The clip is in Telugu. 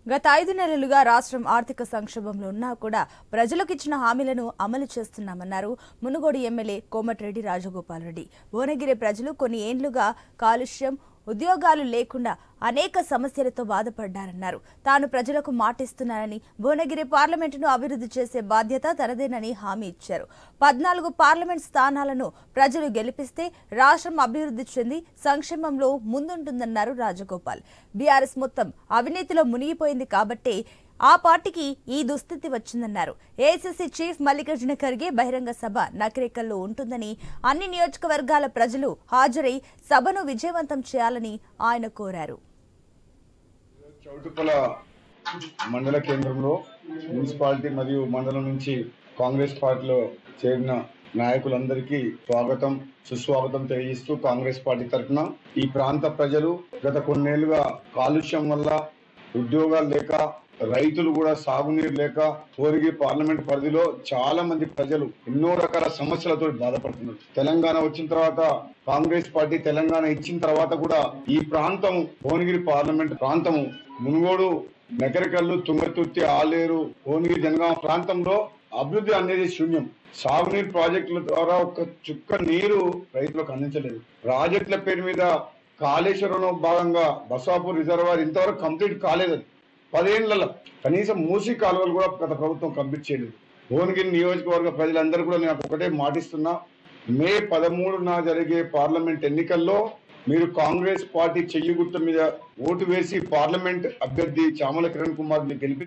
గత 5 నెలలుగా రాష్ట్రం ఆర్థిక సంక్షోభంలో ఉన్నా కూడా ప్రజలకు ఇచ్చిన హామీలను అమలు చేస్తున్నామన్నారు మునుగోడు ఎమ్మెల్యే కోమటిరెడ్డి రాజగోపాల్ రెడ్డి. భువనగిరి ప్రజలు కొన్ని ఏండ్లుగా కాలుష్యం, ఉద్యోగాలు లేకుండా అనేక సమస్యలతో బాధపడ్డారన్నారు. తాను ప్రజలకు మాటిస్తున్నానని, భువనగిరి పార్లమెంటును అభివృద్ధి చేసే బాధ్యత తనదేనని హామీ ఇచ్చారు. 14 పార్లమెంట్ స్థానాలను ప్రజలు గెలిపిస్తే రాష్ట్రం అభివృద్ధి చెంది సంక్షేమంలో ముందుంటుందన్నారు రాజగోపాల్. బీఆర్ఎస్ మొత్తం అవినీతిలో మునిగిపోయింది కాబట్టే ఆ పార్టీకి ఈ దుస్థితి వచ్చిందన్నారు. ఏఐసీసీ చీఫ్ మల్లికార్జున ఖర్గే బహిరంగ సభ నకిరేకల్లో ఉంటుందని, అన్ని నియోజకవర్గాల ప్రజలు హాజరై సభను విజయవంతం చేయాలని ఆయన కోరారు. చౌటుప్పల మండల కేంద్రంలో మున్సిపాలిటీ మరియు మండలం నుంచి కాంగ్రెస్ పార్టీలో చేరిన నాయకులందరికీ స్వాగతం సుస్వాగతం తెలియజేస్తూ కాంగ్రెస్ పార్టీ తరఫున ఈ ప్రాంత ప్రజలు గత కొన్నేళ్లుగా కాలుష్యం వల్ల ఉద్యోగాలు లేక, రైతులు కూడా సాగునీరు లేక భువనగిరి పార్లమెంట్ పరిధిలో చాలా మంది ప్రజలు ఎన్నో రకాల సమస్యలతో బాధపడుతున్నారు. తెలంగాణ వచ్చిన తర్వాత కాంగ్రెస్ పార్టీ తెలంగాణ ఇచ్చిన తర్వాత కూడా ఈ ప్రాంతం భువనగిరి పార్లమెంట్ ప్రాంతము మునుగోడు, నకరికల్లు, తుంగతుర్తి, ఆలేరు, భువనగిరి, జనగామ ప్రాంతంలో అభివృద్ధి అనేది శూన్యం. సాగునీరు ప్రాజెక్టుల ద్వారా ఒక చుక్క నీరు రైతులకు అందించలేదు. ప్రాజెక్టుల పేరు మీద కాళేశ్వరంలో భాగంగా బసాపూర్ రిజర్వాయర్ ఇంతవరకు కంప్లీట్ కాలేదు. 10 ఏళ్లలో కనీసం మూసి కాలువలు కూడా గత ప్రభుత్వం కంప్లీట్ చేయలేదు. భువనగిరి నియోజకవర్గ ప్రజలందరూ కూడా నేను ఒకటే మాటిస్తున్నా, మే 13న జరిగే పార్లమెంట్ ఎన్నికల్లో మీరు కాంగ్రెస్ పార్టీ చెయ్యి గుర్తు మీద ఓటు వేసి పార్లమెంట్ అభ్యర్థి చామల కిరణ్ కుమార్ ని గెలిపి